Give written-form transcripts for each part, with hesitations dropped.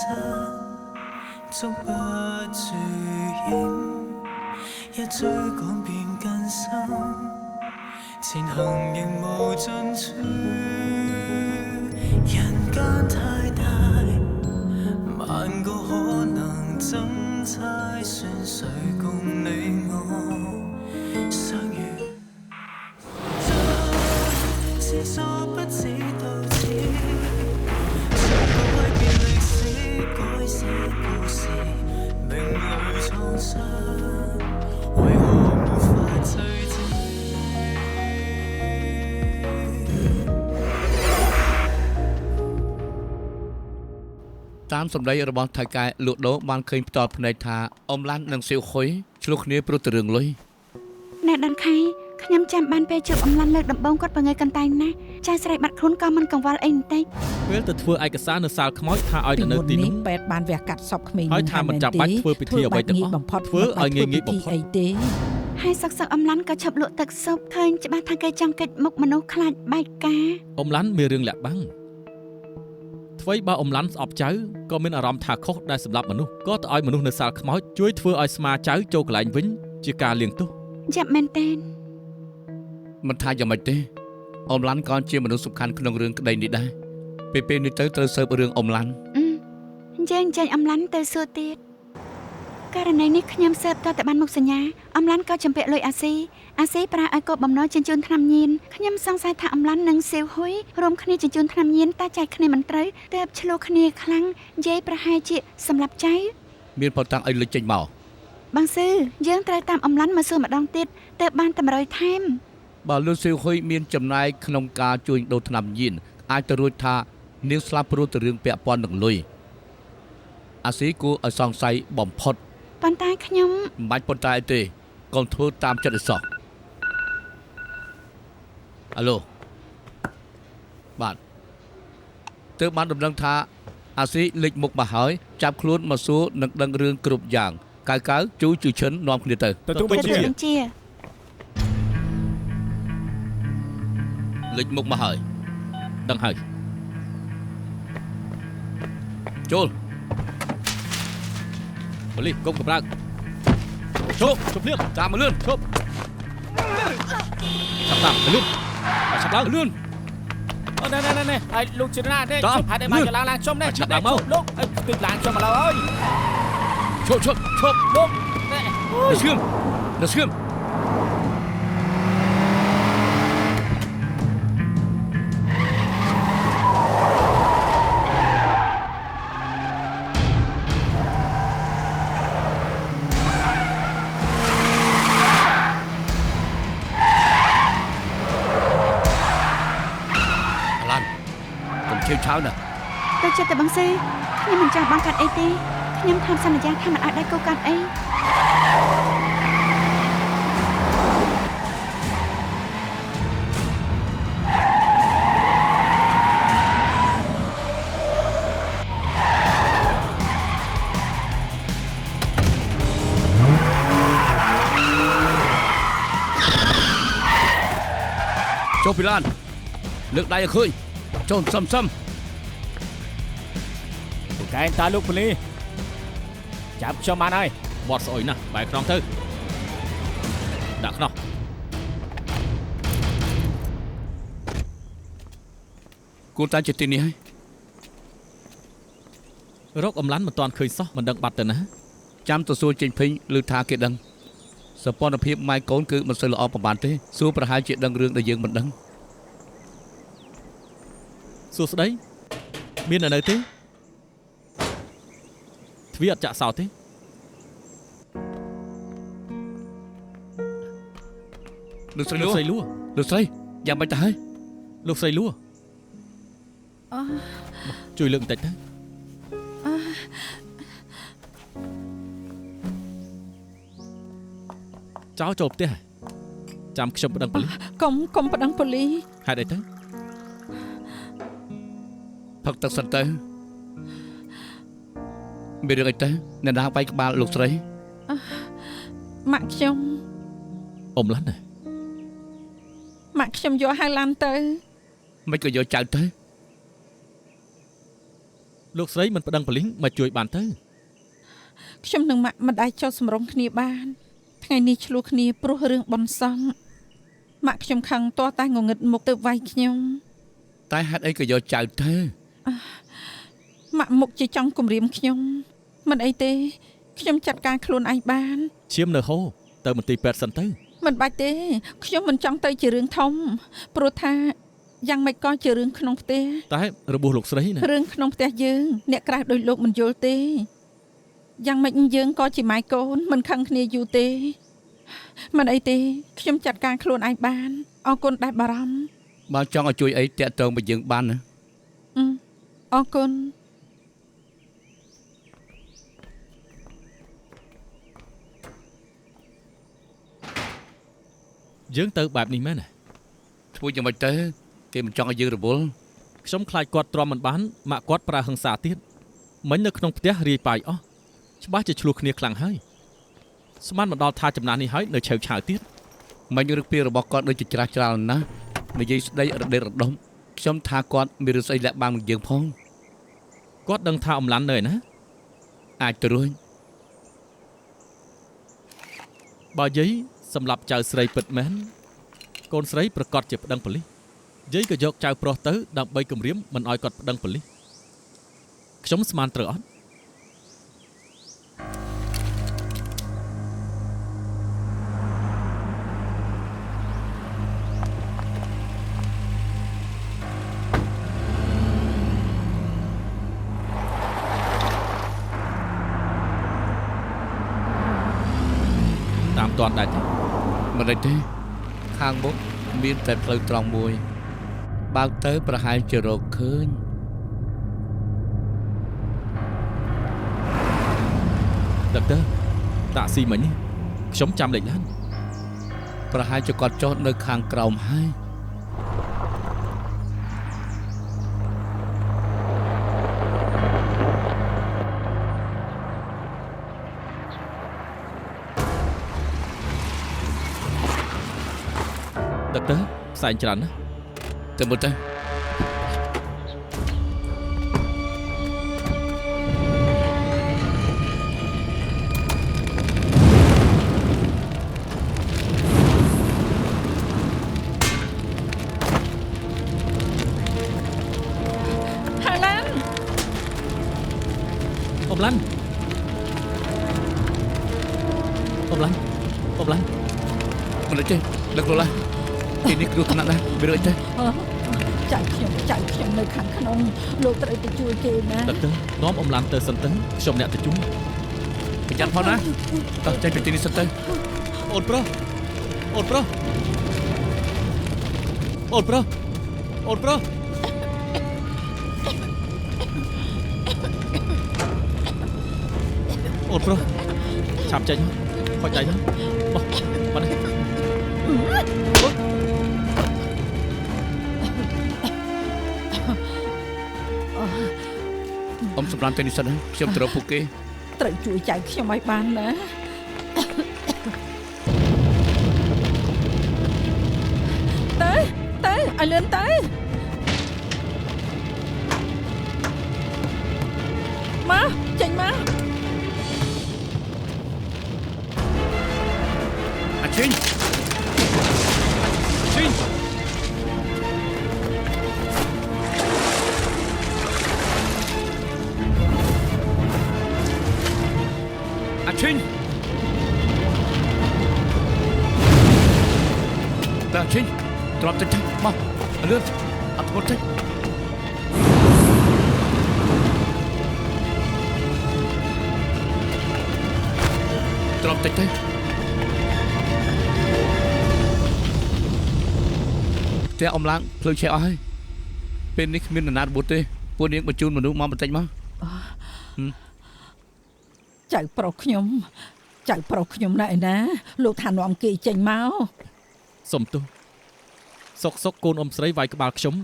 捉不住影，一追趕變更深，前行仍無盡處。人間太大，萬個可能怎猜算誰共你我相遇？真是錯不止到此。តាមសម្ដីរបស់ថៃកែលក់ដូរបានឃើញផ្ទាល់ភ្នែកថាអ៊ំឡាន់និងសៀវហ៊ុយឆ្លោះគ្នាព្រោះតែរឿងលុយអ្នកដាន់ខៃខ្ញុំចាំបានពេលជួបអ៊ំឡាន់លើកដំបូងគាត់ប្រងើយកន្តែងណាស់ចាយស្រីបាត់ខ្លួនក៏មិនកង្វល់អីបន្តិចពេលទៅធ្វើឯកសារនៅសាលខ្មោចថាឲ្យទៅនៅទីនោះពេទ្យបានវះកាត់សពក្មេងហើយថាមិនចាំបាច់ធ្វើពិធីអ្វីទាំងអស់ធ្វើឲ្យងាយៗបំផុតអីទេហើយសឹកអ៊ំឡាន់ក៏ឈប់លក់ទឹកស៊ុបឃើញច្បាស់ថាគេចង់កិច្ចមុខមនុស្សខ្លាចបែកការអ៊ំឡាន់មានរឿងលាក់បាំងថ្វីបើអ៊ំឡាន់ស្អប់ចៅក៏មានអារម្មណ៍ថាខុសដែលសម្លាប់មនុស្សក៏ទៅឲ្យមនុស្សនៅសាលខ្មោចជួយធ្វើឲ្យស្មាចៅចូលកន្លែងវិញជាការលាងទោសចាប់មែនទេមិនថាយ៉ាងម៉េចទេអ៊ំឡាន់ក៏ជាមនុស្សសំខាន់ក្នុងរឿងក្តីនេះដែរពេលនេះទៅត្រូវស៊ើបរឿងអ៊ំឡាន់យើងចេញអ៊ំឡាន់ទៅសួរទៀតករណីនេះខ្ញុំស៊ើបតតែបានមុខសញ្ញាអ៊ំឡាន់ក៏ចម្ពាក់លុយអាស៊ីប្រើឲ្យកូនបំណុលជញ្ជូនថ្នាំញៀនខ្ញុំសង្ស័យថាអ៊ំឡាន់និងសៀវហ៊ុយរួមគ្នាជញ្ជូនថ្នាំញៀនតែចែកគ្នាមិនត្រូវទើបឆ្លោះគ្នាខ្លាំងយាយប្រហែលជាសម្លាប់ចៅមានផុតតាំងឲ្យលុយចេញមកបងស៊ឺយើងត្រូវតាមអ៊ំឡាន់មកសួរម្ដងទៀតទើបបានតែ100ថែមបើលោកសៀវហ៊ុយមានចំណាយក្នុងការជួញដូរថ្នាំញៀនអាចទៅរួចថានាងស្លាប់ព្រោះតែរឿងពាក់ព័ន្ធនឹងលុយអាស៊ីគួរឲ្យសង្ស័យបំផុតប៉ុន្តែខ្ញុំមិនបាច់ប៉ុន្តែទេកុំធ្វើតាមចិត្តឲ្យសោះអាឡូបាទទើបបានដំណឹងថាអាស៊ីលេចមុខមកហើយចាប់ខ្លួនមកសួរនឹងដឹងរឿងគ្រប់យ៉ាងកៅជូឈិននាំគ្នាទៅទទួលបញ្ជាលេចមុខមកហើយដឹងហើយចូលបលីកុំកម្រើកជប់លឿនតាមមកលឿនជប់ចាប់តាមលឿនចាប់ឡើងលឿនណែឲ្យលោកជិរណាទេជប់ហើយបានចឡើងជុំនេះចាប់ឡើងមកលោកទិញឡើងជុំមកឡើយជប់លោកនៅស្គឹមឆៅណាទៅចិត្តតែបងស៊ឺខ្ញុំមិនចង់បានកាត់អីទេខ្ញុំធ្វើសន្យាថាមិនអាចដៃគូកាត់អីចូលពីឡានលើកដៃឲ្យឃើញចូលសឹមកែងតើលោកប៉ូលីសចាប់ខ្ញុំបានហើយបត់ស្អុយណាស់បែរខ្នងទៅដាក់ខ្នោះគួរតែជាទីនេះហើយរកអ៊ំឡាន់មិនទាន់ឃើញសោះមិនដឹងបាត់ទៅណាចាំទៅសួរចេញភេញឬថាគេដឹងសពន្ធភាពម៉ែកូនគឺមិនសូវល្អប្រហែលទេសួរប្រហែលជាដឹងរឿងដែលយើងមិនដឹងសួស្ដីមាននៅទេទ្វារអត់ចាក់សោទេលោកស្រីយ៉ាងម៉េចទៅហើយលោកស្រីលួជួយលើកបន្តិចទៅចោលចូលផ្ទះចាំខ្ញុំប្តឹងប៉ូលីសកុំប្តឹងប៉ូលីសហ េតុអីទៅផឹកទឹកសិនទៅមានរឿងអីទៅអ្នកណាវាយក្បាលលោកស្រីម៉ាក់ខ្ញុំអ៊ំឡាន់ណាម៉ាក់ខ្ញុំយកហៅឡាន់ទៅមិនក៏យកចៅទៅ លោកស្រីមិនប្តឹងប៉ូលីសមកជួយបានទៅ ខ្ញុំនឹងម៉ាក់មិនអាចចោទសម្រុងគ្នាបានថ្ងៃនេះឆ្លោះគ្នាព្រោះរឿងបនសំម៉ាក់ខ្ញុំខឹងទាស់តែងងឹតមុខទៅវាយខ្ញុំ តែហេតុអីក៏យកចៅទៅ ម៉ាក់មុខជាចង់គំរាមខ្ញុំមិនអីទេខ្ញុំចាត់ការខ្លួនឯងបាន ឈាមនៅហូរទៅមន្ទីរពេទ្យសិនទៅ មិនបាច់ទេខ្ញុំមិនចង់ទៅជារឿងធំព្រោះថាយ៉ាងម៉េចក៏ជារឿងក្នុងផ្ទះ តែរបួសលោកស្រីណា រឿងក្នុងផ្ទះយើងអ្នកក្រៅដោយលោកមិនយល់ទេយ៉ាងម៉េចយើងក៏ជាម៉ែកូនមិនខឹងគ្នាយូរទេមិនអីទេខ្ញុំចាត់ការខ្លួនឯងបានអរគុណដែលបារម្ភ បើចង់ឲ្យជួយអីតាក់ទងមកយើងបានណា អរគុណ យើងទៅបែបនេះមែនទេ ធ្វើយ៉ាងម៉េចទៅគេមិនចង់ឲ្យយើងរវល់ ខ្ញុំខ្លាចគាត់ទ្រាំមិនបានម៉ាក់គាត់ប្រើហិង្សាទៀតមិញនៅក្នុងផ្ទះរាយប៉ាយអស់ច្បាស់ជាឆ្លោះគ្នាខ្លាំងហើយស្មានមកដល់ថាចំណាស់នេះហើយនៅឆៅឆាវទៀត មិញរឿងពីរបស់គាត់ដូចជាច្រាស់ច្រាលណាស់និយាយស្ដីរដេតរដុំខ្ញុំថាគាត់មានរឿងស្អីលាក់បាំងនឹងយើងផង គាត់ដឹងថាអំឡាន់នៅឯណា អាចទៅរួច បើយាយសម្រាប់ចៅស្រីពិតមែនកូនស្រីប្រកាសជាប្តឹងប៉ូលីសយាយក៏យកចៅប្រុសទៅដើម្បីគំរាមមិនឲ្យគាត់ប្តឹងប៉ូលីសខ្ញុំស្មានត្រូវអត់ តាមតាន់ដែរទេ មិនដេចទេខាងមុខមានតែផ្លូវត្រង់មួយបើកទៅប្រហែលជារកឃើញ ដឹកទ័រតាក់ស៊ីមិញនេះខ្ញុំចាំលេខឡាន ប្រហែលជាគាត់ចុះនៅខាងក្រោមហើយ ដឹកទ័រផ្សែងច្រើនណាស់ ទៅមើលទៅ ហាឡាន អ៊ំឡាន់អ៊ំឡាន់អ៊ំឡាន់ មិនដេចទេដឹកលោកឡាទីនេះគ្រោះថ្នាក់ណាស់វារើចទៅ ចៅខ្ញុំនៅខាងក្នុងលោកត្រូវទៅជួយគេណា ដឹកទ័រនាំអ៊ំឡាន់ទៅសិនទៅខ្ញុំអ្នកទៅជួយ ប្រយ័ត្នផងណាតោះចេញពីទីនេះសិនទៅ អូនប្រុសអូនប្រុសអូនប្រុសអូនប្រុសអូនប្រុសឆាប់ចេញខូចដៃទៅបោះបាត់នេះ អ៊ំសម្រាប់ទៅនេះសិនខ្ញុំទៅរកពួកគេ ត្រូវជួយចៅខ្ញុំឲ្យបានណាទៅឲ្យលឿនទៅមកចេញមក អាឈិញឈិញអាឈិញតើឈិញទ្រាំតិចទៅមកលឿនអត់ធ្ងន់តិចទ្រាំតិចទៅ តែអ៊ំឡើងភ្លើងឆេះអស់ហើយពេលនេះគ្មាននរណារបួសទេពួកនាងបញ្ជូនមនុស្សមកបន្តិចមក ចៅប្រុសខ្ញុំណែឯណាលោកថានាំគេចេញមក សុំទោសសុកកូនអ៊ំស្រីវាយក្បាលខ្ញុំ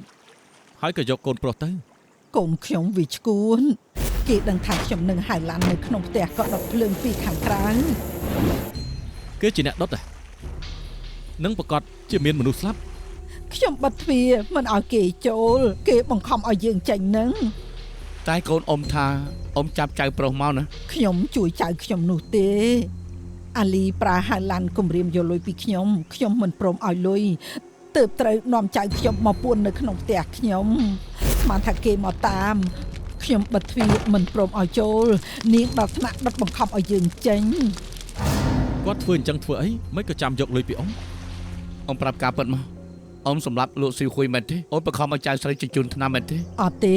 ហើយក៏យកកូនប្រុសទៅ កូនខ្ញុំវាឈួនគេដឹងថាខ្ញុំនឹងហៅឡាននៅក្នុងផ្ទះក៏ដុតភ្លើងពីខាងក្រៅ គេជាអ្នកដុតហ៎នឹងប្រកាសជាមានមនុស្សស្លាប់ ខ្ញុំបិទទ្វារមិនឲ្យគេចូលគេបង្ខំឲ្យយើងចេញនឹង តែកូនអ៊ំថាអ៊ំចាប់ចៅប្រុសមកណា ខ្ញុំជួយចៅខ្ញុំនោះទេអាលីប្រាហៅឡានគម្រាមយកលុយពីខ្ញុំមិនព្រមឲ្យលុយទើបត្រូវនាំចៅខ្ញុំមកពួននៅក្នុងផ្ទះខ្ញុំស្មានថាគេមកតាមខ្ញុំបិទទ្វារមិនព្រមឲ្យចូលនាងដល់ថ្នាក់ដុតបង្ខំឲ្យយើងចេញ គាត់ធ្វើអញ្ចឹងធ្វើអីមិនក៏ចាំយកលុយពីអ៊ំ អ៊ំប្រាប់ការពិតមកអ៊ំសម្រាប់លោកស៊ីហ៊ុយមែនទេអ៊ំបង្ខំឲ្យចៅស្រីជញ្ជូនថ្នាំមែនទេ អត់ទេ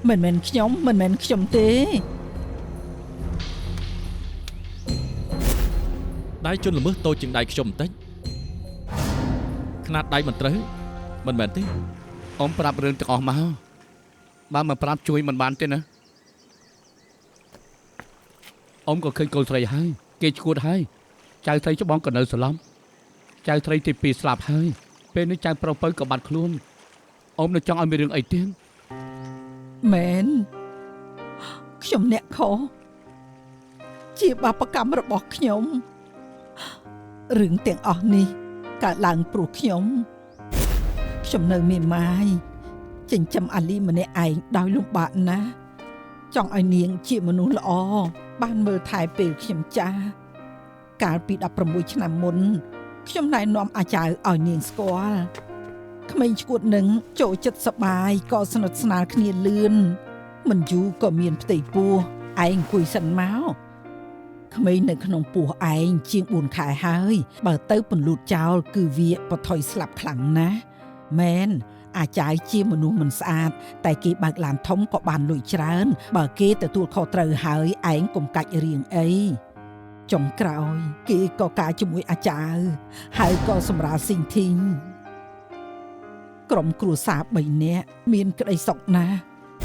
មិនមែនខ្ញុំទេ ដៃជន់ល្មើសតូចជាងដៃខ្ញុំបន្តិចខ្នាតដៃមិនត្រូវមិនមែនទេ អ៊ំប្រាប់រឿងទាំងអស់មកបើមិនប្រាប់ជួយមិនបានទេណាអ៊ំក៏ឃើញកូនស្រីហើយគេឈួតហើយចៅស្រីច្បងក៏នៅសឡំចៅស្រីទី2ស្លាប់ហើយពេលនេះចៅប្រុសពៅក៏បាត់ខ្លួនអ៊ំនៅចង់ឲ្យមានរឿងអីទៀត មែនខ្ញុំអ្នកខុសជាបាបកម្មរបស់ខ្ញុំរឿងទាំងអស់នេះកើតឡើងព្រោះខ្ញុំនៅមានម៉ាយចិញ្ចឹមអាលីម្នាក់ឯងដោយលំបាកណាស់ចង់ឲ្យនាងជាមនុស្សល្អបានមើលថែពេលខ្ញុំចាស់កាលពី16ឆ្នាំមុនខ្ញុំណែនាំអាចារ្យឲ្យនាងស្គាល់ក្មេងឈួតនឹងចូលចិត្តសប្បាយក៏ស្និទ្ធស្នាលគ្នាលឿនមិនយូរក៏មានផ្ទៃពោះឯងអង្គុយសិនមកក្មេងនៅក្នុងពោះឯងជាង4ខែហើយបើទៅពន្លូតចោលគឺវាបថុយស្លាប់ខ្លាំងណាស់មែនអាចារ្យជាមនុស្សមិនស្អាតតែគេបើកឡានធំក៏បានលុយច្រើនបើគេទទួលខុសត្រូវហើយឯងកុំកាច់រៀងអីចុងក្រោយគេក៏ការជាមួយអាចារ្យហើយក៏សម្រាលស៊ីងធីងក្រុមគ្រួសារ3នាក់មានក្តីសុខណាស់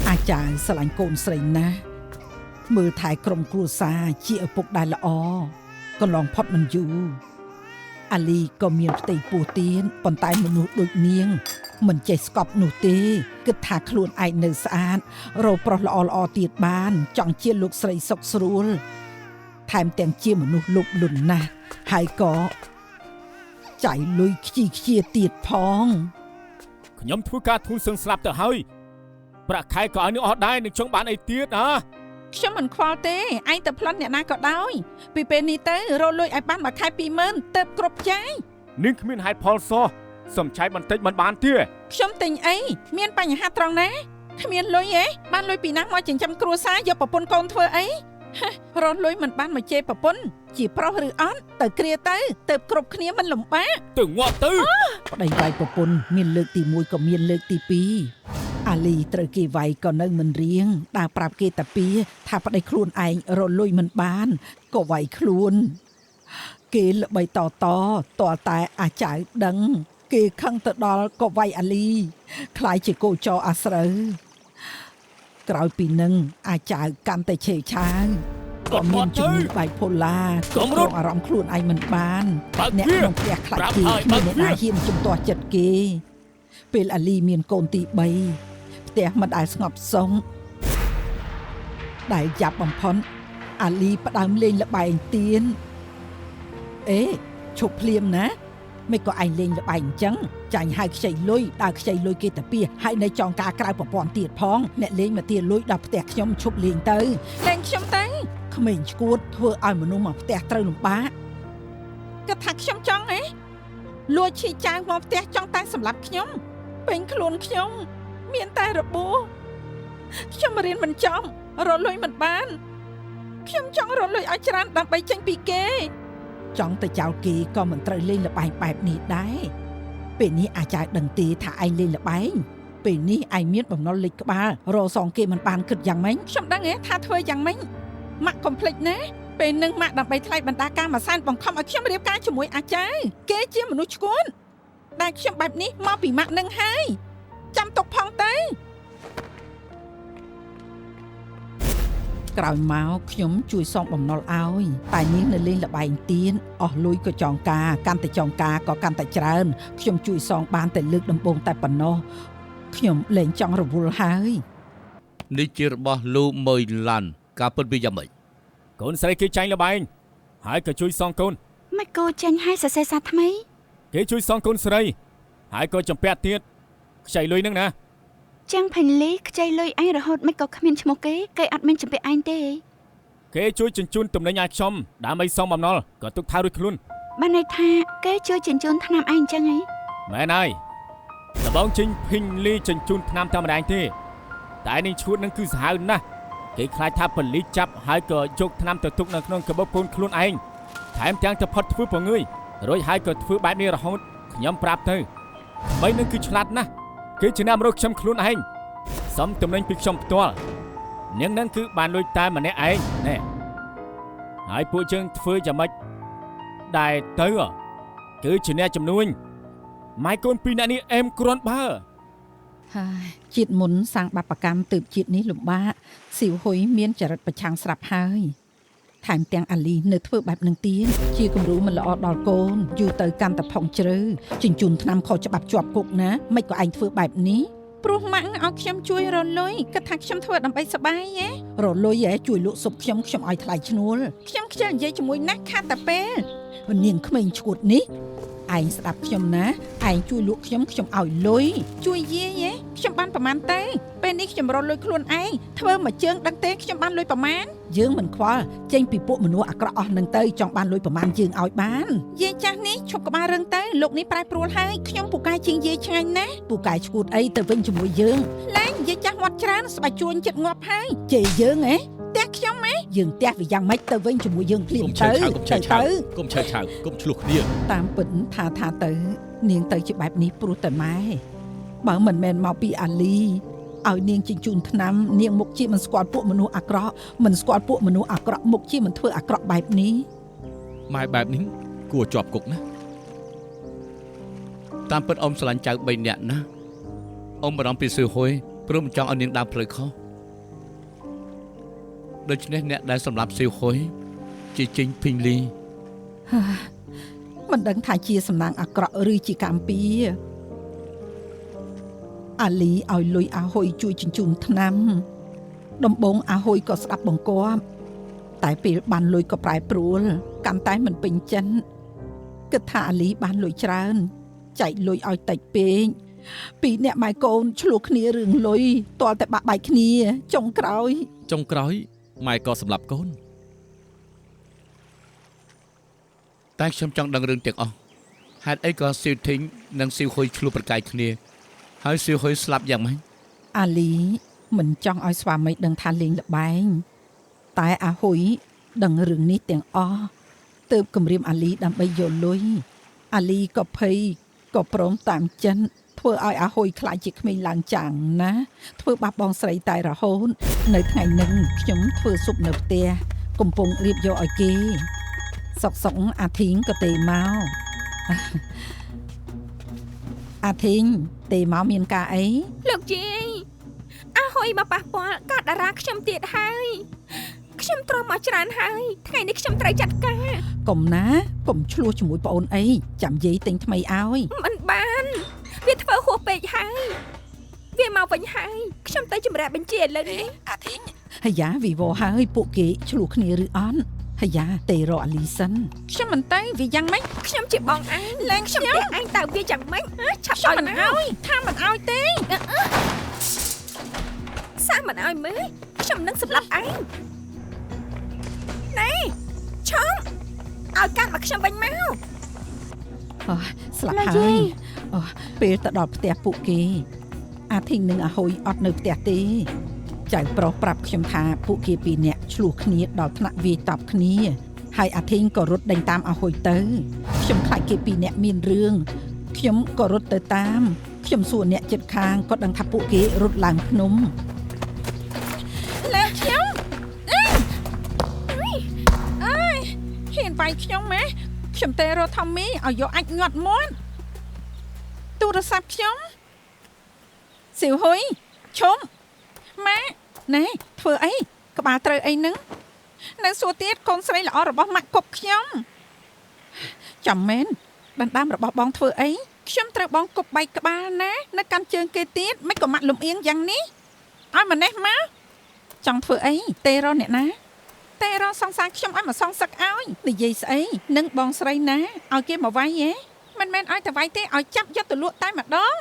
អាចារ្យស្រឡាញ់កូនស្រីណាស់មើលថែក្រុមគ្រួសារជាឪពុកដែលល្អកន្លងផុតមិនយូរអាលីក៏មានផ្ទៃពោះទៀតប៉ុន្តែមនុស្សដូចនាងមិនចេះស្កប់នោះទេគិតថាខ្លួនឯងនៅស្អាតរកប្រុសល្អទៀតបានចង់ជាលោកស្រីសុខស្រួលថែមទាំងជាមនុស្សលោភលន់ណាស់ហើយក៏ចៃលុយខ្ជាទៀតផង ខ្ញុំធ្វើការធូរសឹងស្លាប់ទៅហើយប្រាក់ខែក៏ឲ្យនឹងអស់ដែរនឹងចង់បានអីទៀតណា ខ្ញុំមិនខ្វល់ទេឯងទៅប្លន់អ្នកណាក៏ដោយពីពេលនេះទៅរកលុយឲ្យបានមួយខែ 20000 ទៅគ្រប់ចាយ នឹងគ្មានហេតុផលសោះសំឆៃបន្តិចមិនបានទេ ខ្ញុំទិញអីមានបញ្ហាត្រង់ណាគ្មានលុយទេបានលុយពីណាមកចិញ្ចឹមគ្រួសារយកប្រពន្ធកូនធ្វើអីរកលុយមិនបានមកជេរប្រពន្ធជាប្រុសឬអត់ទៅគ្រាទៅគ្រប់គ្នាមិនលំបាក ទៅងាប់ទៅ ប្តីវាយប្រពន្ធមានលើកទី1ក៏មានលើកទី2អាលីត្រូវគេវាយក៏នៅមិនរៀងដើរប្រាប់គេតាពីថាប្តីខ្លួនឯងរកលុយមិនបានក៏វាយខ្លួនគេល្បីតតែអាចារ្យដឹងគេខឹងទៅដល់ក៏វាយអាលីខ្លាយជាកូចោអាស្រូវក្រោយពីនឹងអាចារ្យកាន់តែឆេវឆាវក៏មានជំងឺបៃផូឡាក៏រងអារម្មណ៍ខ្លួនឯងមិនបានអ្នកក្នុងផ្ទះខ្លាចគេមានអ្នកណាហ៊ានជំទាស់ចិត្តគេពេលអាលីមានកូនទី3ផ្ទះមិនដែលស្ងប់សុខដែលចាប់បំផុតអាលីផ្ដើមលេងល្បែងទៀនអេឈប់ភ្លាមណាមិនក៏ឯងលេងល្បែងអញ្ចឹងចាញ់ហើយខ្ចីលុយដើរខ្ចីលុយគេតាពីហើយនៅចងការក្រៅប្រព័ន្ធទៀតផងអ្នកលេងមកទាលុយដល់ផ្ទះខ្ញុំឈប់លេងទៅលេងខ្ញុំទៅក្មេងឈួតធ្វើឲ្យមនុស្សមកផ្ទះត្រូវលំបាកគាត់ថាខ្ញុំចង់ហ៎លួចឈីចាវមកផ្ទះចង់តែសម្រាប់ខ្ញុំពេញខ្លួនខ្ញុំមានតែរបួសខ្ញុំរៀនមិនចំរលុយមិនបានខ្ញុំចង់រលុយឲ្យច្រើនដើម្បីចេញពីគេចង់ទៅចោលគេក៏មិនត្រូវលេងល្បែងបែបនេះដែរពេលនេះអាចារ្យដឹងទេថាឯងលេងល្បែងពេលនេះឯងមានបំណុលលេខក្បាលរសងគេមិនបានគិតយ៉ាងម៉េចខ្ញុំដឹងទេថាធ្វើយ៉ាងម៉េចម៉ាក់កុំភ្លេចណាពេលនឹងម៉ាក់ដើម្បីថ្លៃបណ្ដាការមួយសែនបង្ខំឲ្យខ្ញុំរៀបការជាមួយអាចារ្យគេជាមនុស្សឈួតដែលខ្ញុំបែបនេះមកពីម៉ាក់នឹងហើយចាំទុកផងទៅក្រោយមកខ្ញុំជួយសងបំណុលឲ្យតែនាងនៅលេងល្បែងទៀនអស់លុយក៏ចងការកាន់តែចងការក៏កាន់តែច្រើនខ្ញុំជួយសងបានតែលើកដំបូងតែប៉ុណ្ណោះខ្ញុំលែងចង់រវល់ហើយនេះជារបស់លូមួយឡានការពិតវាយ៉ាងម៉េច កូនស្រីគេចាញ់ល្បែងហើយក៏ជួយសងកូន មិនគោចេញឲ្យសរសេរសារថ្មី គេជួយសងកូនស្រីហើយក៏ចំពាក់ទៀតខ្ចីលុយនឹងណា ចាំងផេនលីខ្ចីលុយឯងរហូតមិនក៏គ្មានឈ្មោះគេអត់មានជំពាក់ឯងទេ គេជួយជញ្ជូនទំនិញឲ្យខ្ញុំដើម្បីសងបំណុលក៏ទុកថារួចខ្លួន បានន័យថាគេជួយជញ្ជូនថ្នាំឯងអញ្ចឹងហី មែនហើយតបងជិញភីងលីជញ្ជូនថ្នាំតែម្ដងទេតែនេះឈួតនឹងគឺសាហាវណាស់គេខ្លាចថាប៉ូលីសចាប់ហើយក៏យកថ្នាំទៅទុកនៅក្នុងកាបូបកូនខ្លួនឯងថែមទាំងទៅផុតធ្វើពងើយរួចហើយក៏ធ្វើបែបនេះរហូតខ្ញុំប្រាប់ទៅបីនឹងគឺឆ្លាតណាស់គេជាអ្នករកខ្ញុំខ្លួនឯងសំទំនិញពីខ្ញុំផ្ទាល់នាងនឹងគឺបានលួចតែម្នាក់ឯងណែហើយពួកយើងធ្វើយ៉ាងម៉េចដែលទៅគឺជាអ្នកចំនួនម៉ែកូនពីរអ្នកនេះអែមគ្រាន់បើ ហើយជាតិមុនសាងបាបកម្មទើបជាតិនេះលំបាកស៊ីវហ៊ុយមានចរិតប្រឆាំងស្រាប់ហើយថែមទាំងអាលីនៅធ្វើបែបនឹងទៀតជាគំរូមិនល្អដល់កូនយូរទៅកាន់តែផុងជ្រៅជញ្ជូនថ្នាំខុសច្បាប់ជាប់គុកណាមិនក៏ឯងធ្វើបែបនេះព្រោះម៉ាក់ឲ្យខ្ញុំជួយរលុយគិតថាខ្ញុំធ្វើដើម្បីសប្បាយហ៎រលុយហ៎ជួយលក់ស៊ុបខ្ញុំឲ្យថ្លៃឈ្នួលខ្ញុំខ្ជិលនិយាយជាមួយណាស់ខាត់តែពេលនាងក្មេងឈួតនេះឯងស្ដាប់ខ្ញុំណាឯងជួយលក់ខ្ញុំឲ្យលុយជួយយាយខ្ញុំបានប្រមាណទេពេលនេះខ្ញុំរលុយខ្លួនឯងធ្វើមួយជើងដឹងទេខ្ញុំបានលុយប្រមាណយើងមិនខ្វល់ចេញពីពួកមនុស្សអាក្រក់អស់នឹងទៅចង់បានលុយប្រមាណយើងឲ្យបានយាយចាស់នេះឈប់ក្បាលរឹងទៅលោកនេះប្រែប្រួលហើយខ្ញុំពូកែជាងយាយឆ្ងាញ់ណាស់ពូកែឈួតអីទៅវិញជាមួយយើងឡើងយាយចាស់មាត់ច្រើនស្បែកជួញចិត្តងាប់ហើយជេរយើងផ្ទះខ្ញុំយើងផ្ទះវាយ៉ាងម៉េចទៅវិញជាមួយយើងភ្លាមទៅកុំឆើឆៅកុំឆ្លោះគ្នាតាមពិតថាទៅនាងទៅជាបែបនេះព្រោះតែម៉ែបើមិនមែនមកពីអាលីឲ្យនាងជញ្ជូនថ្នាំនាងមុខជាមិនស្គាល់ពួកមនុស្សអាក្រក់មិនស្គាល់ពួកមនុស្សអាក្រក់មុខជាមិនធ្វើអាក្រក់បែបនេះម៉ែបែបនេះគួរជាប់គុកណាតាមពិតអ៊ំស្រឡាញ់ចៅ3នាក់ណាអ៊ំបារម្ភពីស៊ឺហ៊ុយព្រោះមិនចង់ឲ្យនាងដើរផ្លូវខុសដូច្នេះអ្នកដែលសម្លាប់ស៊ឺហ៊ុយជាជីងភីងលីមិនដឹងថាជាសំណាងអាក្រក់ឬជាកម្មពៀអាលីឲ្យលុយអាហ៊ុយជួយជញ្ជូនថ្នាំដំបងអាហ៊ុយក៏ស្ដាប់បង្គាប់តែពេលបានលុយក៏ប្រែប្រួលកាន់តែមិនពេញចិត្តគិតថាអាលីបានលុយច្រើនចែកលុយឲ្យតិចពេកពីរអ្នកម៉ែកូនឆ្លោះគ្នារឿងលុយទាល់តែបាក់បែកគ្នាចុងក្រោយម៉ែក៏សម្លាប់កូនតែខ្ញុំចង់ដឹងរឿងទាំងអស់ហេតុអីក៏ស៊ីវធីងនិងស៊ីវហ៊ុយឆ្លោះប្រកែកគ្នាហើយស៊ីវហ៊ុយស្លាប់យ៉ាងម៉េចអាលីមិនចង់ឲ្យស្វាមីដឹងថាលេងល្បែងតែអាហ៊ុយដឹងរឿងនេះទាំងអស់ទើបគំរាមអាលីដើម្បីយកលុយអាលីក៏ភ័យក៏ព្រមតាមចិនធ្វើឲ្យអាហ៊ុយខ្លាចជាក្មេងឡើងចាំងណាធ្វើបាបបងស្រីតែរហូតនៅថ្ងៃនេះខ្ញុំធ្វើស៊ុបនៅផ្ទះកំពុងរៀបយកឲ្យគេសុកអាធីងក៏ទេមកអាធីងទេមកមានការអីលោកយាយអាហ៊ុយមកប៉ះពាល់កាត់តារាខ្ញុំទៀតហើយខ្ញុំទ្រាំមកច្រើនហើយថ្ងៃនេះខ្ញុំត្រូវចាត់ការកុំណាកុំឆ្លោះជាមួយប្អូនអីចាំយាយទិញថ្មីឲ្យមិនបានវាធ្វើហួសពេកហើយវាមកវិញហើយខ្ញុំទៅជំរាបបញ្ជាឥឡូវនេះអាធីងហើយយ៉ាវីវហើយពួកគេឆ្លោះគ្នាឬអត់ហើយយ៉ាទេរកអាលីសិនខ្ញុំមិនទៅវាយ៉ាងម៉េចខ្ញុំជាបងឯងលែងខ្ញុំទេឯងទៅវាយ៉ាងម៉េចឆាប់ឲ្យមិនឲ្យថាមិនឲ្យទេសាមិនឲ្យមើលខ្ញុំនឹងសម្លាប់ឯងណែឆំឲ្យកាន់មកខ្ញុំវិញមកស្លាប់ហើយពេលទៅដល់ផ្ទះពួកគេអាធីងនិងអាហ៊ុយអត់នៅផ្ទះទេចៅប្រុសប្រាប់ខ្ញុំថាពួកគេពីរនាក់ឆ្លោះគ្នាដល់ថ្នាក់វាយតប់គ្នាហើយអាធីងក៏រត់ដេញតាមអាហ៊ុយទៅខ្ញុំខ្លាចគេពីរនាក់មានរឿងខ្ញុំក៏រត់ទៅតាមខ្ញុំសួរអ្នកជិតខាងក៏ដឹងថាពួកគេរត់ឡើងភ្នំលែខ្ញុំអើយហ៊ានវាយខ្ញុំម៉ែខ្ញុំទេរត់ថមមីឲ្យយកអាចងាត់មាត់ទូរស័ព្ទខ្ញុំស៊ីវហ៊ុយឈុំម៉ែណែធ្វើអីក្បាលត្រូវអីនឹងនៅសួរទៀតកូនស្រីល្អរបស់ម៉ាក់គប់ខ្ញុំចាំមែនដណ្ដើមរបស់បងធ្វើអីខ្ញុំត្រូវបងគប់បែកក្បាលណានៅកាន់ជើងគេទៀតមិនក៏ម៉ាក់លំអៀងយ៉ាងនេះឲ្យម៉ណេះមកចង់ធ្វើអីទេរអ្នកណាទេរសង្សារខ្ញុំឲ្យមកសងសឹកឲ្យនិយាយស្អីនឹងបងស្រីណាឲ្យគេមកវាយហ៎មិនមែនឲ្យតែវាយទេឲ្យចាប់យកទៅលក់តែម្ដង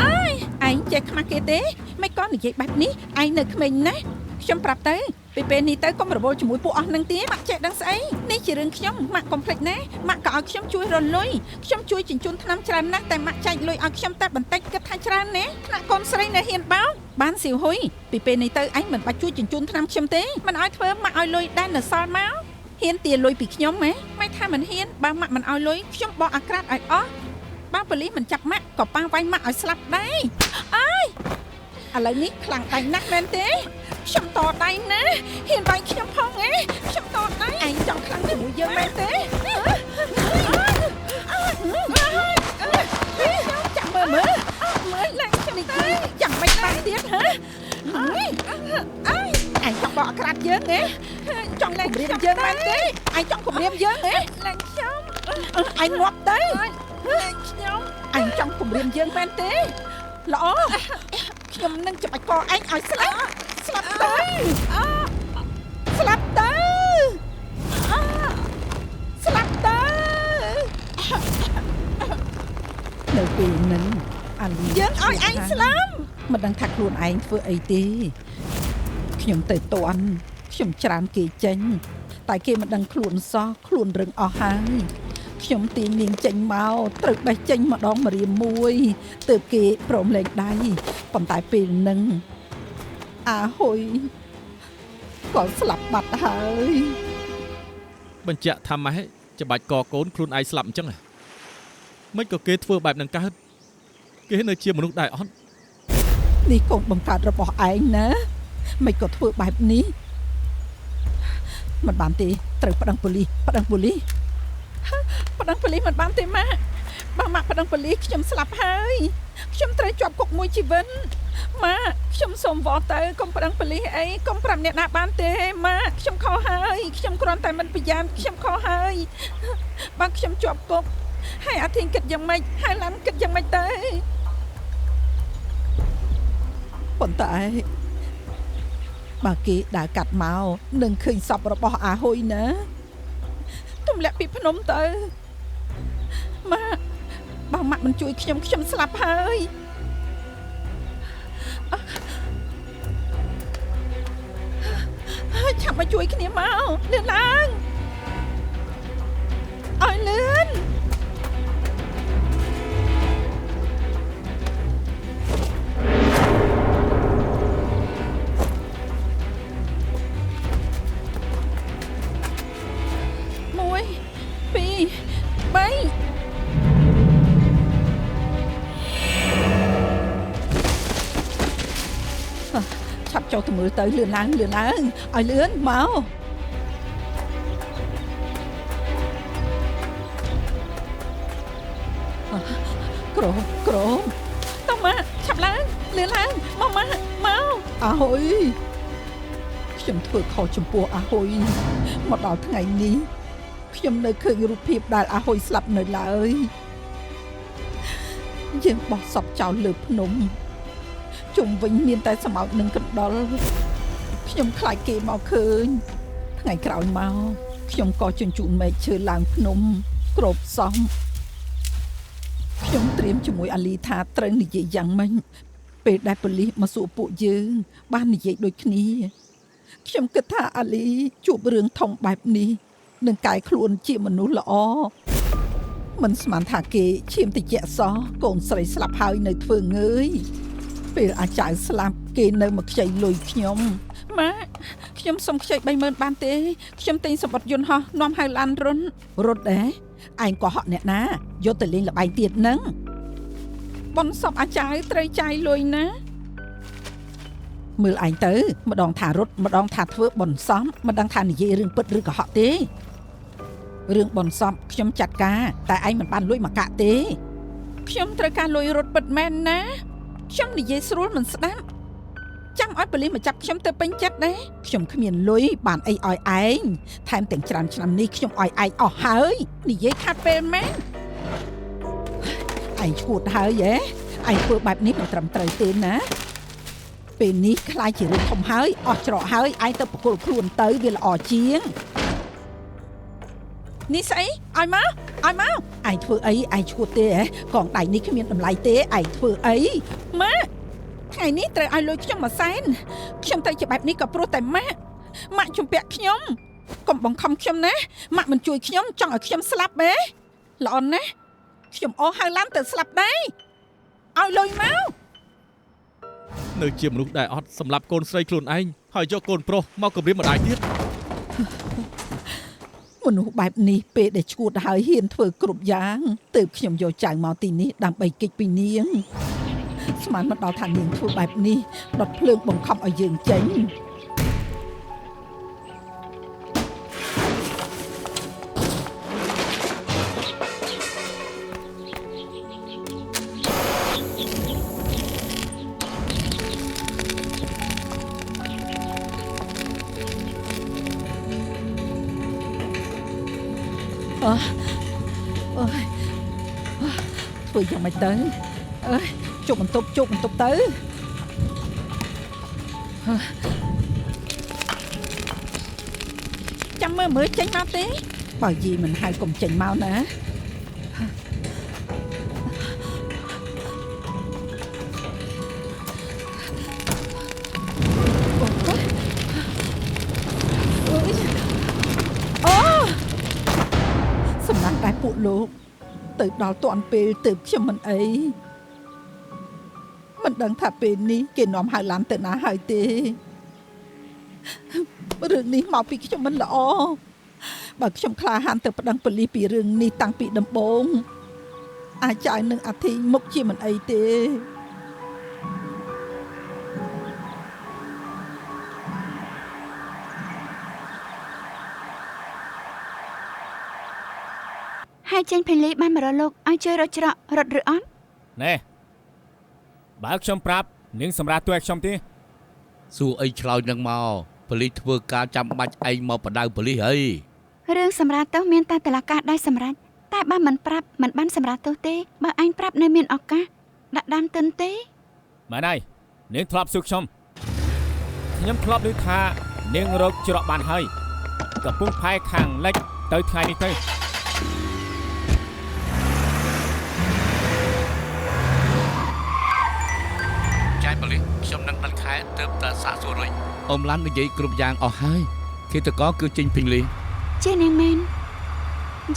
អើយឯង ចេះខ្មាស់គេទេមិនក៏និយាយបែបនេះឯងនៅក្មេងណាខ្ញុំប្រាប់ទៅពីពេលនេះទៅកុំរវល់ជាមួយពួកអស់នឹងទេម៉ាក់ចេះដឹងស្អីនេះជារឿងខ្ញុំម៉ាក់កុំភ្លេចណាម៉ាក់ក៏ឲ្យខ្ញុំជួយរលុយខ្ញុំជួយជញ្ជូនថ្នាំច្រើនណាស់តែម៉ាក់ចែកលុយឲ្យខ្ញុំតែបន្តិចគិតថាច្រើនណាថ្នាក់កូនស្រីនៅហ៊ានបោកបានសៀវហ៊ុយពីពេលនេះទៅឯងមិនបាច់ជួយជញ្ជូនថ្នាំខ្ញុំទេមិនឲ្យធ្វើម៉ាក់ឲ្យលុយដែលនៅសល់មកហ៊ានទាលុយពីខ្ញុំហ៎មិនថាមិនហ៊ានបើម៉ាក់មិនឲ្យលុយខ្ញុំបោកអាក្រាតឲ្យអស់បើប៉ូលីសមិនចាប់ម៉ាក់ក៏ប៉ាវាយម៉ាក់ឲ្យស្លាប់ដែរអើយឥឡូវនេះខ្លាំងដៃណាស់មែនទេខ្ញុំតដៃណាហ៊ានវាយខ្ញុំផងហ៎ខ្ញុំតដៃឯងចង់ខ្លាំងជាមួយយើងមែនទេចាំមើលឡើងខ្ញុំនេះយ៉ាងមិនបានទៀតហ៎ឯងចង់បកអាក្រាតយើងទេចង់ឡើងគម្រាមយើងមែនទេឯងចង់គម្រាមយើងទេឡើងខ្ញុំឯងងាប់ទៅឡើងខ្ញុំឯងចង់គម្រាមយើងមែនទេល្អខ្ញុំនឹងច្បាច់កឯងឲ្យស្លាប់ទៅស្លាប់ទៅនៅពេលហ្នឹងអាលីយើងឲ្យឯងស្លាប់មិនដឹងថាខ្លួនឯងធ្វើអីទេខ្ញុំទៅតន់ខ្ញុំច្រើនគេចេញតែគេមិនដឹងខ្លួនសោះខ្លួនរឹងអស់ហើយខ្ញុំទាញនាងចេញមកត្រូវបេះចេញម្ដងម្រាមមួយទើបគេព្រមលែងដៃប៉ុន្តែពេលហ្នឹងអាហ៊ុយក៏ស្លាប់បាត់ហើយបញ្ជាក់ថាម៉េចច្បាច់កកូនខ្លួនឯងស្លាប់អញ្ចឹងមិនក៏គេធ្វើបែបហ្នឹងកើតគេនៅជាមនុស្សដែរអត់នេះកូនបង្កើតរបស់ឯងណាមិនក៏ធ្វើបែបនេះមិនបានទេត្រូវប្តឹងប៉ូលីសមិនបានទេម៉ាក់បើម៉ាក់ប្តឹងប៉ូលីសខ្ញុំស្លាប់ហើយខ្ញុំត្រូវជាប់គុកមួយជីវិតម៉ាក់ខ្ញុំសូមវល់ទៅកុំប្តឹងប៉ូលីសអីកុំប្រាប់អ្នកណាបានទេម៉ាក់ខ្ញុំខុសហើយខ្ញុំគ្រាន់តែមិនប្រយ័ត្នខ្ញុំខុសហើយបើខ្ញុំជាប់គុកហើយអាធីងគិតយ៉ាងម៉េចហើយឡាន់គិតយ៉ាងម៉េចទៅប៉ុន្តែបើគេដើរកាត់មកនឹងឃើញសពរបស់អាហ៊ុយណាទម្លាក់ពីភ្នំទៅម៉ាក់បើម៉ាក់មិនជួយខ្ញុំស្លាប់ហើយឆាប់មកជួយគ្នាមកលឿនឡើងឲ្យលឿនចូលទៅមើលទៅលឿនឡើងឲ្យលឿនមកក្រមតោះមកឆាប់ឡើងលឿនឡើងមកអាហ៊ុយខ្ញុំធ្វើខុសចំពោះអាហ៊ុយមកដល់ថ្ងៃនេះខ្ញុំនៅឃើញរូបភាពដែលអាហ៊ុយស្លាប់នៅឡើយយើងបោះសពចោលលើភ្នំជុំវិញមានតែសម្ោតនឹងកណ្ដុរខ្ញុំខ្លាចគេមកឃើញថ្ងៃក្រោយមកខ្ញុំក៏ជញ្ជូនមែកឈើឡើងភ្នំគ្របសំខ្ញុំត្រៀមជាមួយអាលីថាត្រូវនិយាយយ៉ាងម៉េចពេលដែលប៉ូលីសមកសួរពួកយើងបាននិយាយដូចគ្នាខ្ញុំគិតថាអាលីជួបរឿងធំបែបនេះនឹងកែខ្លួនជាមនុស្សល្អមិនស្មានថាគេឈាមតិចសោះកូនស្រីស្លាប់ហើយនៅធ្វើងើយពេលអាចៅស្លាប់គេនៅមកខ្ចីលុយខ្ញុំម៉ាខ្ញុំសុំខ្ចី 30,000 បានទេខ្ញុំទិញសម្បត្តិយន្តហោះនាំហៅឡានរត់ដែរឯងក៏ហក់អ្នកណាយកទៅលេងល្បែងទៀតហ្នឹងបនសពអាចៅត្រូវចាយលុយណាមើលឯងទៅម្ដងថារត់ម្ដងថាធ្វើបនសំមិនដឹងថានិយាយរឿងពិតឬក៏ហក់ទេរឿងបនសពខ្ញុំចាត់ការតែឯងមិនបានលុយមកកាក់ទេខ្ញុំត្រូវការលុយរត់ពិតមែនណាខ្ញុំនិយាយស្រួលមិនស្ដាប់ចាំឲ្យប៉ូលីសមកចាប់ខ្ញុំទៅពេញចិត្តដែរខ្ញុំគ្មានលុយបានអីឲ្យឯងថែមទាំងច្រើនឆ្នាំនេះខ្ញុំឲ្យឯងអស់ហើយនិយាយខាត់ពេលមែនឯងឈួតហើយឯងធ្វើបែបនេះមិនត្រឹមត្រូវទេណាពេលនេះខ្លាចជារឿងធំហើយអស់ច្រកហើយឯងទៅប្រគល់ខ្លួនទៅវាល្អជាងនេះស្អីឲ្យមកឯងធ្វើអីឯងឈួតទេកងដៃនេះគ្មានតម្លៃទេឯងធ្វើអីម៉ា ថ្ងៃនេះត្រូវឲ្យលុយខ្ញុំ1សែនខ្ញុំត្រូវជាបែបនេះក៏ព្រោះតែម៉ាក់ជំពាក់ខ្ញុំកុំបង្ខំខ្ញុំណាម៉ាក់មិនជួយខ្ញុំចង់ឲ្យខ្ញុំស្លាប់ទេល្អណាស់ខ្ញុំអស់ហៅឡានទៅស្លាប់ដែរឲ្យលុយមក នៅជាមនុស្សដែលអត់សម្លាប់កូនស្រីខ្លួនឯងហើយយកកូនប្រុសមកគំរាមម្ដាយទៀត មនុស្សបែបនេះពេលដែលឈួតហើយហ៊ានធ្វើគ្រប់យ៉ាងទើបខ្ញុំយកចៅមកទីនេះដើម្បីគេចពីនាងស្មានមកដល់ថានាងធ្វើបែបនេះដុតភ្លើងបង្ខំឲ្យយើងចេញ ធ្វើយ៉ាងម៉េចទៅជប់បន្ទប់ទៅចាំមើលចេញមកទេបើយីមិនហៅកុំចេញមកណាសំណាក់តែពួកលោកទៅដល់តាន់ពេលទើបខ្ញុំមិនអីមិនដឹងថាពេលនេះគេនាំហៅឡានទៅណាហើយទេរឿងនេះមកពីខ្ញុំមិនល្អបើខ្ញុំក្លាហានទៅប្តឹងប៉ូលីសពីរឿងនេះតាំងពីដំបូងអាចៅនឹងអាធីមុខជាមិនអីទេ ហើយចេញភេលីបានមករកលោកឲ្យជួយរកច្រករត់ឬអត់ ណែបើខ្ញុំប្រាប់នាងសម្រាប់ទួយខ្ញុំទេស ួរអីឆ្លោយនឹងមកប៉ូលីសធ្វើការចាំបាច់ឯងមកបដៅប៉ូលីសអី រឿងសម្រាប់ទោសមានតែតុលាការដែរសម្រាប់តែបើមិនប្រាប់មិនបានសម្រាប់ទោសទេបើឯងប្រាប់នៅមានឱកាសដាក់ដានទិនទេ មែនហើយនាងធ្លាប់សួរខ្ញុំធ្លាប់ឮថានាងរកច្រកបានហើយកំពុងផែខាងលិចទៅថ្ងៃនេះទៅ ចាយប៉ូលីសខ្ញុំនឹងដិតខែទើបតែសាកសួររួចអ៊ំឡាន់និយាយគ្រប់យ៉ាងអស់ហើយគេតកគឺចេញពេញលី ជានាងមែន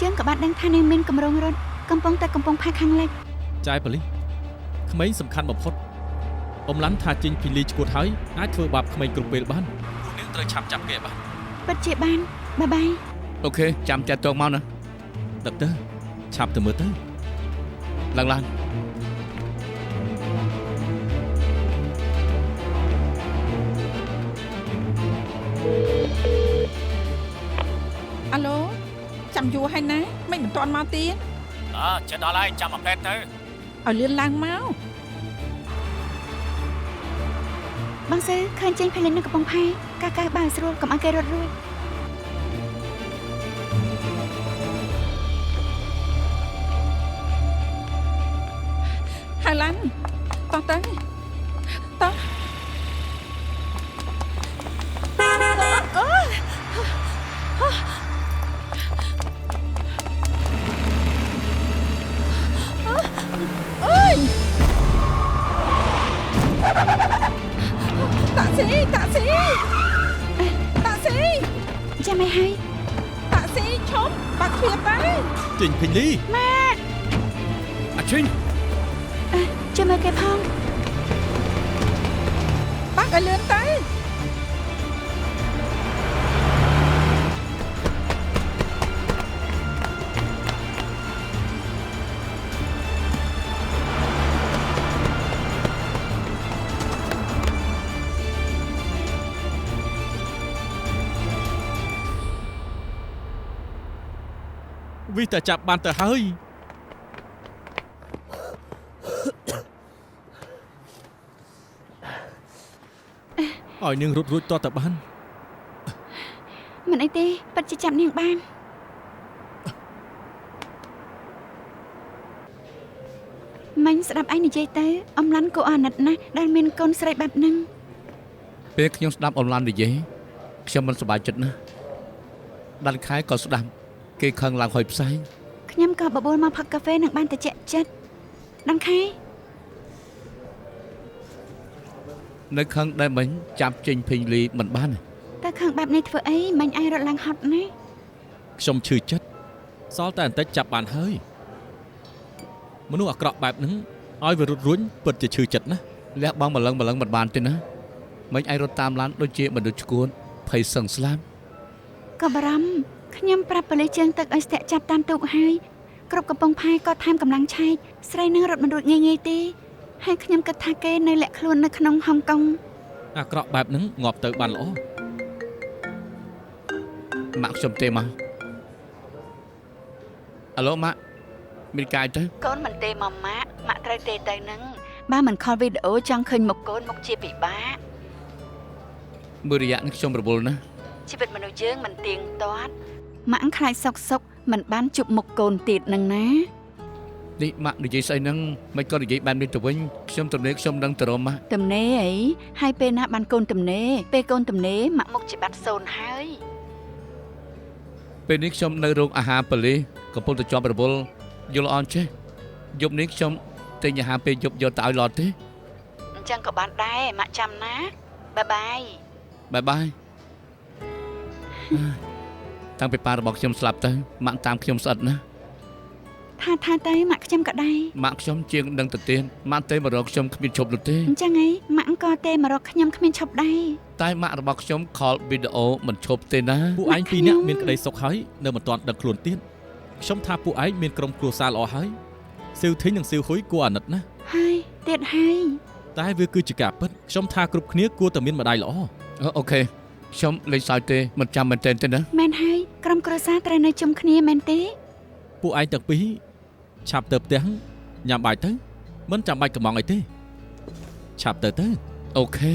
យើងក៏បានដឹងថានាងមានកម្រងរត់កំពុងផាខាងលិច ចាយប៉ូលីសក្មេងសំខាន់បំផុតអ៊ំឡាន់ថាចេញពីលីឈួតហើយអាចធ្វើបាបក្មេងគ្រប់ពេលបានពួកនាងត្រូវឆាប់ចាប់គេបាន ពិតជាបានបាយ អូខេចាំចាត់តងមកណា ដឹកទៅឆាប់ទៅមើលទៅ ឡើង អាឡូចាំយូរហើយណាមិនទាន់មកទៀត ចិត្តដល់ហើយចាំមកផ្លែតទៅ ឲ្យលឿនឡើងមក បងសើឃើញចេញភេលីនៅកំពង់ផែកាបើស្រួលកុំឲ្យគេរត់រួច ហៅឡានតោះទៅតោះ taxi ចាំមិនហើយ taxi ឈប់បាក់ទ្វារទៅ ចេញពេញលី ម៉ាក់ អាឈិញ ចាំមើលគេផង បាក់ឲ្យលឿនទៅ វាតែចាប់បានទៅហើយឲ្យនាងរត់រួចតទៅបាន មិនអីទេពិតជាចាប់នាងបានមិញស្ដាប់ឯងនិយាយទៅអំឡាន់គួរអាណិតណាស់ដែលមានកូនស្រីបែបហ្នឹង ពេលខ្ញុំស្ដាប់អ៊ំឡាន់និយាយខ្ញុំមិនសប្បាយចិត្តណាស់ដាល់ខែក៏ស្ដាប់គេខឹងឡើងហើយផ្សែង ខ្ញុំក៏បបួលមកផឹកកាហ្វេនឹងបានត្រជាក់ចិត្តដាំខែ នៅខឹងដែលមិញចាប់ចេញភេងលីមិនបាន តែខឹងបែបនេះធ្វើអីមិញឯងរត់ឡើងហត់ណា ខ្ញុំឈឺចិត្តសល់តែបន្តិចចាប់បានហើយមនុស្សអាក្រក់បែបហ្នឹងឲ្យវារត់រួញពិតជាឈឺចិត្តណាស់ លះបងម្លឹងមិនបានទេណាមិញឯងរត់តាមឡានដូចជាមនុស្សឈួនភ័យសឹងស្លាប់ ក៏បារម្ភខ្ញុំប្រាប់ប៉ូលីសជើងទឹកឲ្យស្ទាក់ចាប់តាមទូកហើយគ្រប់កំពង់ផែក៏ថែមកម្លាំងឆែកស្រីនឹងរត់មិនរួចងាយទេហើយខ្ញុំគិតថាគេនៅលាក់ខ្លួននៅក្នុងហុងកុង អាក្រក់បែបហ្នឹងងាប់ទៅបានល្អ ម៉ាក់ខ្ញុំទេមកអាឡូម៉ាក់មានកាយទៅ កូនមិនទេមកម៉ាក់ត្រូវទេទៅនឹងបើមិនខលវីដេអូចង់ឃើញមុខកូនមុខជាពិបាក មើលរយៈនេះខ្ញុំរវល់ណាស់ ជីវិតមនុស្សយើងមិនទៀងទាត់ម៉ាក់ខ្លាចសុកមិនបានជប់មុខកូនទៀតនឹងណា នេះម៉ាក់និយាយស្អីហ្នឹងមិនក៏និយាយបែបនេះទៅវិញខ្ញុំទំនេរខ្ញុំនឹងទៅរកម៉ាក់ ទំនេរអីហើយពេលណាបានកូនទំនេរពេលកូនទំនេរម៉ាក់មុខជាបាត់សូនហើយ ពេលនេះខ្ញុំនៅរោងអាហារប៉ូលីសកំពុងតែជាប់រវល់យល់អន់ចេះយប់នេះខ្ញុំទិញអាហារពេលយប់យកទៅឲ្យឡតទេ អញ្ចឹងក៏បានដែរម៉ាក់ចាំណាបាយបាយ តាំងពីប៉ារបស់ខ្ញុំស្លាប់ទៅម៉ាក់តាមខ្ញុំស្អិតណាស់ ថាទៅម៉ាក់ខ្ញុំក៏ដែរ ម៉ាក់ខ្ញុំជាងដឹងទៅទៀតម៉ាក់ទេមករកខ្ញុំគ្មានឈប់នោះទេ អញ្ចឹងហីម៉ាក់ក៏ទេមករកខ្ញុំគ្មានឈប់ដែរ តែម៉ាក់របស់ខ្ញុំខលវីដេអូមិនឈប់ទេណា ពួកឯងពីរនាក់មានក្តីសុខហើយនៅមិនទាន់ដឹកខ្លួនទៀតខ្ញុំថាពួកឯងមានក្រុមគ្រួសារល្អហើយស៊ីវធីងនិងស៊ីវហ៊ុយគួរអាណិតណាស់ ហើយទៀតហើយ តែវាគឺជាការពិតខ្ញុំថាគ្រប់គ្នាគួរតែមានម្ដាយល្អ អូខេខ្ញុំលេងសើចទេមិនចាំមែនទេណា មែនហើយក្រុមគ្រួសារត្រូវនៅជុំគ្នាមែនទេ ពួកឯងទាំងពីរឆាប់ទៅផ្ទះញ៉ាំបាយទៅមិនចាំបាច់កំងអីទេឆាប់ទៅ អូខេ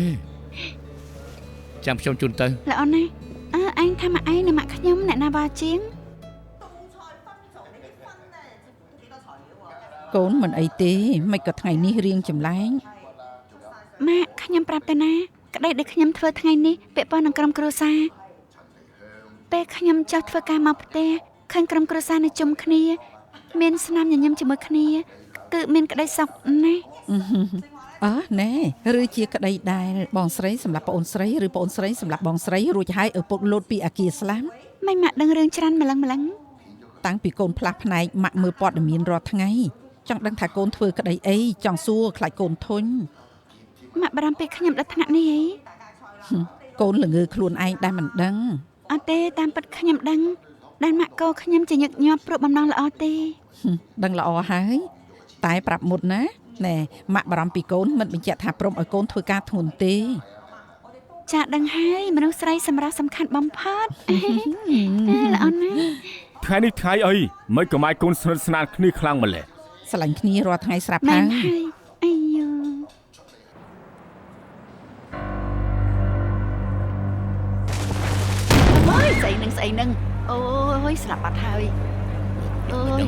ចាំខ្ញុំជូនទៅ ល្អណាស់អញថាម៉ាក់ឯងនិងម៉ាក់ខ្ញុំអ្នកណាបាជាង កូនមិនអីទេមិនក៏ថ្ងៃនេះរៀងចម្លែង ម៉ាក់ខ្ញុំប្រាប់ទៅណាក្តីដែលខ្ញុំធ្វើថ្ងៃនេះពាក់ព័ន្ធនឹងក្រុមគ្រួសារពេលខ្ញុំចុះធ្វើការមកផ្ទះឃើញក្រុមគ្រួសារនៅជុំគ្នាមានស្នាមញញឹមជាមួយគ្នាគឺមានក្តីសុខណាស់ អើណែឬជាក្តីដែលបងស្រីសម្រាប់ប្អូនស្រីឬប្អូនស្រីសម្រាប់បងស្រីរួចហើយឪពុកលោតពីអាគារស្លាប់ មិនម៉ាក់ដឹងរឿងច្រើនម្លឹង តាំងពីកូនផ្លាស់ផ្នែកម៉ាក់មើលព័ត៌មានរាល់ថ្ងៃចង់ដឹងថាកូនធ្វើក្តីអីចង់សួរខ្លាចកូនធុញ ម៉ាក់បារម្ភពីខ្ញុំដល់ថ្នាក់នេះហី កូនល្ងើខ្លួនឯងដែលមិនដឹង អត់ទេតាមពិតខ្ញុំដឹងដែលម៉ាក់កោខ្ញុំជាញឹកញាប់ព្រោះបំណងល្អទេ ដឹងល្អហើយតែប្រាប់មុតណាណែម៉ាក់បារម្ភពីកូនមិនបញ្ជាក់ថាព្រមឲ្យកូនធ្វើការធ្ងន់ទេ ចាដឹងហើយមនុស្សស្រីសម្រាប់សំខាន់បំផុត ល្អណាស់ ថ្ងៃនេះថ្ងៃអីមិនក៏ម៉ែកូនស្និទ្ធស្នាលគ្នាខ្លាំងម្ល៉េះ ស្រឡាញ់គ្នារាល់ថ្ងៃស្រាប់ មែ ហើ ន យ ហើយអាយ៉ូអូយស្អីនឹងអូយស្លាប់បាត់ហើយអូយ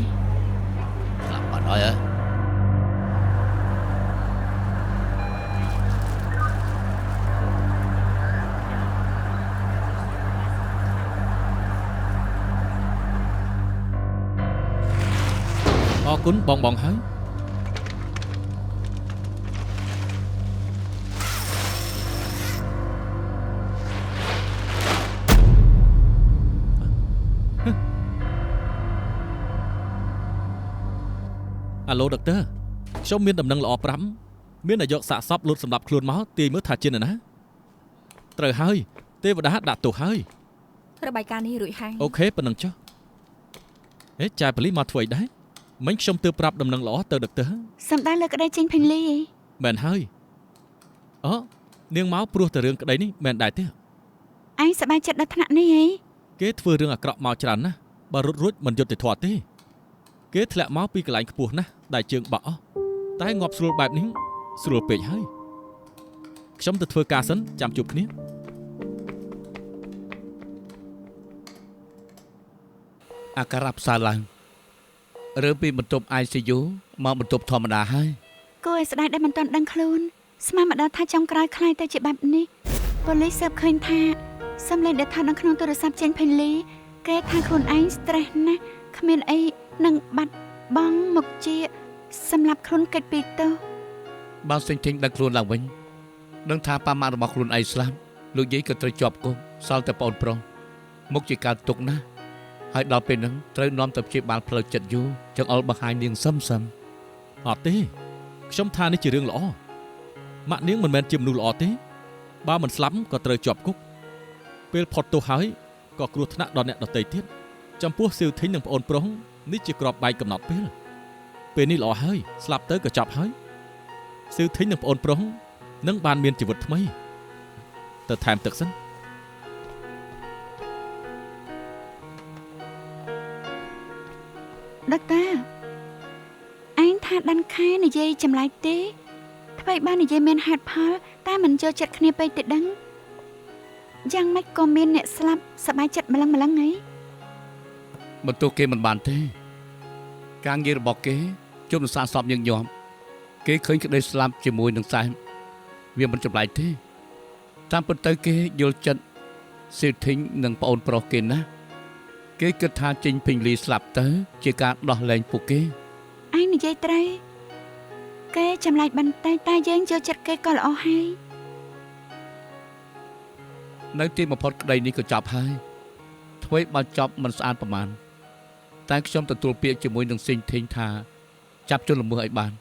ស្លាប់បាត់ហើយហ៎ អរគុណបងហើយ អាឡូដុកទ័រខ្ញុំមានដំណឹងល្អ5មាននាយកសាកសពលុតសម្រាប់ខ្លួនមកទាយមើលថាជានរណាត្រូវហើយទេវតាដាក់ទោសហើយ របាយការណ៍នេះរួចហើយ អូខេប៉ុណ្ណឹងចុះចាយប៉ូលីសមកធ្វើអីដែរមិញខ្ញុំទើបប្រាប់ដំណឹងល្អទៅដុកទ័រ សំដៅលើក្តីចេញភេងលី មែនហើយនាងមកព្រោះតែរឿងក្តីនេះមែនដែរទេ ឯងសប្បាយចិត្តដល់ថ្នាក់នេះហី គេធ្វើរឿងអាក្រក់មកច្រើនណាស់បើរត់រួចមិនយុត្តិធម៌ទេគេធ្លាក់មកពីកន្លែងខ្ពស់ណាស់ដែលជើងបាក់អស់តែងាប់ស្រួលបែបនេះស្រួលពេកហើយខ្ញុំទៅធ្វើការសិនចាំជួបគ្នា អាការៈផ្សើរឡើងរើពីបន្ទប់ ICU មកបន្ទប់ធម្មតាហើយ គួរឲ្យស្ដាយដែលមិនទាន់ដឹងខ្លួនស្មានមកដល់ថាចុងក្រោយខ្លាយទៅជាបែបនេះប៉ូលីសស៊ើបឃើញថាសំឡេងដែលថតនៅក្នុងទូរស័ព្ទចេញភេងលីគេថាខ្លួនឯង stress ណាស់គ្មានអីនឹងបាត់បង់មុខជាសម្រាប់ខ្លួនកិច្ចពីទោស បើសេងធីងដឹកខ្លួនឡើងវិញ ដឹងថាប៉ាម៉ាក់របស់ខ្លួនឯងស្លាប់លោកយាយក៏ត្រូវជាប់គុកសល់តែប្អូនប្រុសមុខជាការទុកណាស់ហើយដល់ពេលហ្នឹងត្រូវនាំទៅព្យាបាលផ្លូវចិត្តយូរចង្អុលបង្ហាញនាងសឹមអត់ទេខ្ញុំថានេះជារឿងល្អម៉ាក់នាងមិនមែនជាមនុស្សល្អទេបើមិនស្លាប់ក៏ត្រូវជាប់គុកពេលផុតទោសហើយក៏គ្រោះថ្នាក់ដល់អ្នកដទៃទៀតចំពោះសៀវធីងនិងប្អូនប្រុសនេះជាក្របបែកកំណត់ពេលនេះល្អហើយស្លាប់ទៅក៏ចប់ហើយសៀវធីងនិងប្អូនប្រុសនឹងបានមានជីវិតថ្មីទៅថែមទឹកសិនដុកទ័រឯងថាដាន់ខែនិយាយចម្លែកទេថ្មីបាននិយាយមានហេតុផលតែមិនចូលចិត្តគ្នាពេកទេដឹងយ៉ាងម៉េចក៏មានអ្នកស្លាប់សប្បាយចិត្តម្លឹងអីបន្ទោសគេមិនបានទេការងាររបស់គេជុំនឹងសាកសពញឹកញាប់គេឃើញក្តីស្លាប់ជាមួយនឹងសែមវាមិនចម្លែកទេតាមពិតទៅគេយល់ចិត្តសេធីងនិងប្អូនប្រុសគេណាគេគិតថាចេញពេញលីស្លាប់ទៅជាការដោះលែងពួកគេឯងនិយាយត្រូវគេចម្លែកបន្តិចតែយើងចូលចិត្តគេក៏ល្អហើយនៅទីបំផុតក្តីនេះក៏ចប់ហើយអ្វីបើចប់មិនស្អាតប្រមាណតែខ្ញុំទទួលពាក្យជាមួយនឹងសេងធីងថាចាប់ជនល្មើសឲ្យបាន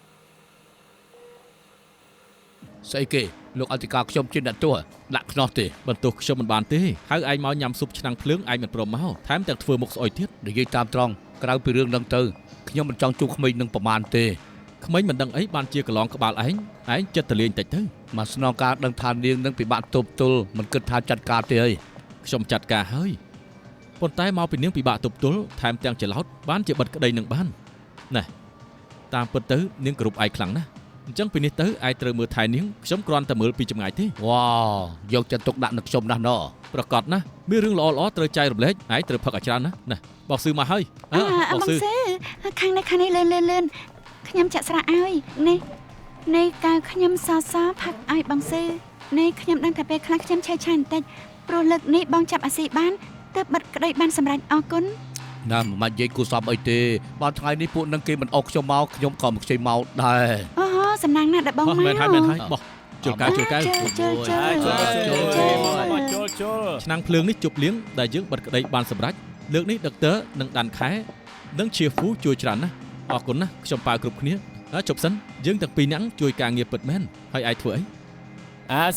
ស្អីគេលោកអធិការខ្ញុំជាអ្នកទោសដាក់ខ្នោះទេបន្ទោសខ្ញុំមិនបានទេហៅឯងមកញ៉ាំស៊ុបឆ្នាំងភ្លើងឯងមិនព្រមមកថែមទាំងធ្វើមុខស្អុយទៀតនិយាយតាមត្រង់ក្រៅពីរឿងហ្នឹងទៅខ្ញុំមិនចង់ជួបក្មេងនឹងប្រមាណទេក្មេងមិនដឹងអីបានជាកន្លងក្បាលឯងចិត្តទៅលេងតិចទៅមកស្នងការដឹងថានាងនឹងពិបាកទប់ទល់មិនគិតថាចាត់ការទេអីខ្ញុំចាត់ការហើយប៉ុន្តែមកពីនាងពិបាកទប់ទល់ថែមទាំងច្រឡោតបានជាបិទក្តីនឹងបានណែតាមពិតទៅនាងគោរពឯងខ្លាំងណាស់អញ្ចឹងពីនេះទៅឯងត្រូវមើលថែនាងខ្ញុំគ្រាន់តែមើលពីចម្ងាយទេវ៉ាយកចិត្តទុកដាក់នឹងខ្ញុំណាស់ណ៎ប្រកាសណាមានរឿងល្អៗត្រូវចែករំលែកឯងត្រូវផឹកឲ្យច្រើនណាណែបោកស៊ឺមកហើយបោកស៊ឺខាងនេះលឿនខ្ញុំចាក់ស្រាឲ្យនេះកៅខ្ញុំសផឹកឲ្យបងស៊ឺនេះខ្ញុំដឹងថាពេលខ្លះខ្ញុំឆេះឆានបន្តិចព្រោះលើកនេះបងចាប់អាស៊ីបានទើបបិទក្តីបានសម្រេចអរគុណណាមិនបាច់និយាយគូសំអីទេបើថ្ងៃនេះពួកនឹងគេមិនអុកខ្ញុំមកខ្ញុំក៏មិនខ្ចីមកដែរអូសំណាងណាស់ដែលបងមកមែនហើយបោះជុលកៅឆ្នាំងភ្លើងនេះជប់លៀងដែលយើងបិទក្តីបានសម្រេចលើកនេះដុកទ័រនិងដាន់ខែនិងជាហ្វូជួយច្រើនណាស់អរគុណណាស់ខ្ញុំប៉ាវគ្រប់គ្នាជប់សិនយើងទាំងពីរនាក់ជួយការងារពិតមែនហើយឯងធ្វើអី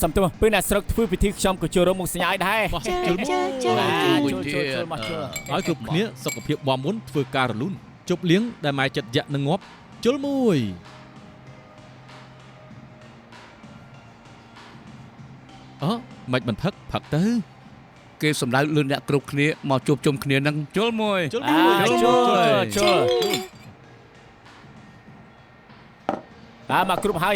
សំទោសពេលអ្នកស្រុកធ្វើពិធីខ្ញុំក៏ចូលរកមុខសញ្ញាឲ្យដែរឲ្យគ្រប់គ្នាសុខភាពបំមុនធ្វើការរលូនជប់លៀងដែលម៉ែចិត្តយៈនឹងងាប់ជុលមួយមិនផឹកទៅគេសម្ដៅលឿនអ្នកគ្រប់គ្នាមកជួបជុំគ្នានឹងជុលមួយមកគ្រប់ហើយ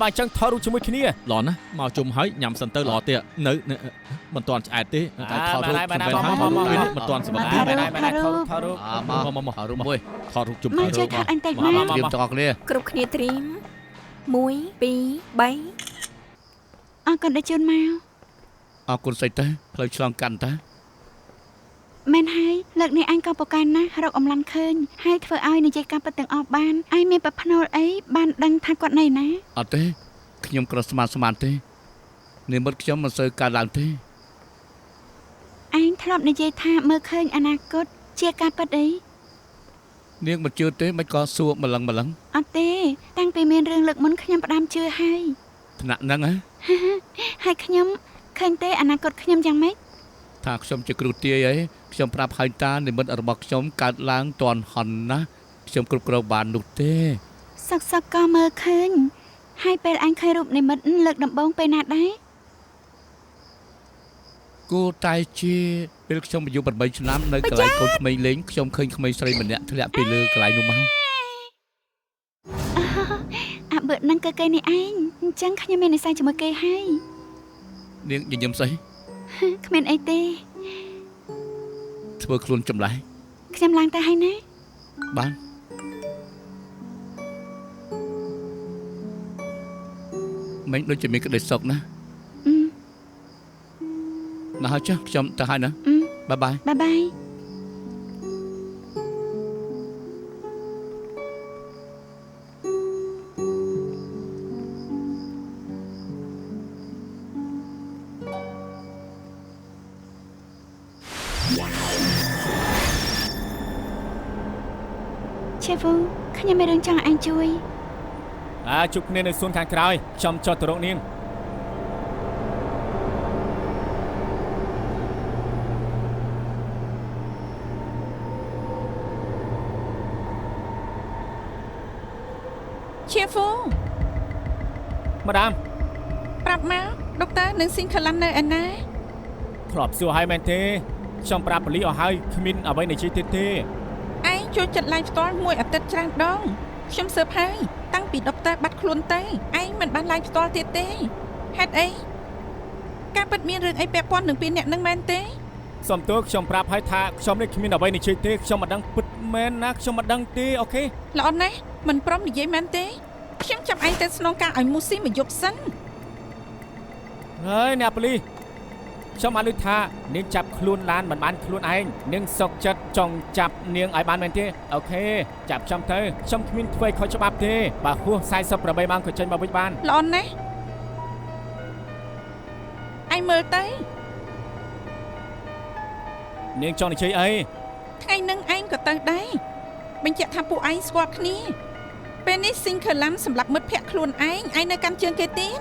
បើអញ្ចឹងថតរូបជាមួយគ្នាល្អណាស់មកជុំហើយញ៉ាំសិនទៅល្អទៀតនៅមិនទាន់ឆ្អែតទេតែថតរូបមិនទាន់សម្បត្តិថតរូបមួយថតរូបជុំមកជួយថតអញតិចមកត្រៀមទាំងអស់គ្នាគ្រប់គ្នាត្រៀម1 2 3អរគុណដែលជូនមកអរគុណស្អីទៅផ្លូវឆ្លងកាន់តាមែនហើយលើកនេះអញក៏ប្រកាសណាស់រកអំឡាន់ឃើញហើយធ្វើឲ្យនិយាយការពិតទាំងអស់បានឯងមានប្រភ្នូលអីបានដឹងថាគាត់នៅណាអត់ទេខ្ញុំគ្រាន់ស្មានទេនិមិត្តខ្ញុំមិនសូវកើតឡើងទេឯងធ្លាប់និយាយថាមើលឃើញអនាគតជាការពិតអីនាងមិនជឿទេមិនក៏សួរម្លឹងអត់ទេតាំងពីមានរឿងលើកមុនខ្ញុំផ្ដាំជឿហើយថ្នាក់ហ្នឹងហើយខ្ញុំឃើញទេអនាគតខ្ញុំយ៉ាងម៉េចថាខ្ញុំជាគ្រូទាយអីខ្ញុំប្រាប់ហើយតានិមិត្តរបស់ខ្ញុំកើតឡើងតន់ហន់ណាខ្ញុំគ្រប់គ្រងបាននោះទេសុកក៏មើលឃើញហើយពេលអញឃើញរូបនិមិត្តលើកដំបូងពេលណាដែរគូតែជាពេលខ្ញុំអាយុ8ឆ្នាំនៅកន្លែងកូនក្មេងលេងខ្ញុំឃើញក្មេងស្រីម្នាក់ធ្លាក់ពីលើកន្លែងនោះមកអាបើនឹងគេនេះឯងអញ្ចឹងខ្ញុំមាននិស្ស័យជាមួយគេហើយនាងញញឹមស្អីគ្មានអីទេធ្វើខ្លួនចម្លែកខ្ញុំឡើងទៅហើយណាបានមិនដូចជាមានក្តីសុខណាណាហើយចាស់ខ្ញុំទៅហើយណាបាយ ឆេហ្វូខ្ញុំមានរឿងចង់អញជួយ ជួបគ្នានៅសួនខាងក្រោយខ្ញុំចុះទៅរកនាង ឈៀហ្វូ ម្ដាម ប្រាប់មកដុកទ័រនឹងស៊ីងខឡាន់នៅឯណា ធ្លាប់សួរហើយមែនទេខ្ញុំប្រាប់ប៉ូលីសអស់ហើយគ្មានអ្វីនិយាយទៀតទេ ឯងចូលចិត្តឡាយផ្ទាល់មួយអាទិត្យច្រើនដងខ្ញុំសើបហើយតាំងពីដុកទ័របាត់ខ្លួនទៅឯងមិនបានឡាយផ្ទាល់ទៀតទេហេតុអីការពិតមានរឿងអីពាក់ព័ន្ធនឹងពីរអ្នកនឹងមែនទេ សំទោសខ្ញុំប្រាប់ហើយថាខ្ញុំនេះគ្មានអ្វីនិយាយទេខ្ញុំមិនដឹងពិតមែនណាខ្ញុំមិនដឹងទេអូខេ ល្អណាស់មិនព្រមនិយាយមែនទេខ្ញុំចាំឯងទៅស្នងការឲ្យមូស៊ីមកយប់សិន ហើយអ្នកប៉ូលីសខ្ញុំបានឮថានាងចាប់ខ្លួនឡានមិនបានខ្លួនឯងនាងសុកចិត្តចង់ចាប់នាងឲ្យបានមែនទេអូខេចាប់ខ្ញុំទៅខ្ញុំគ្មានធ្វើខុសច្បាប់ទេបើហួស48ម៉ោងក៏ចេញមកវិញបាន ល្អណាស់ឯងមើលទៅ នាងចង់និយាយអី ថ្ងៃនឹងឯងក៏ទៅដែរបញ្ជាក់ថាពួកឯងស្គាល់គ្នាពេលនេះស៊ីងខឡាន់សម្រាប់មិត្តភ័ក្ដិខ្លួនឯងនៅកាន់ជើងគេទៀត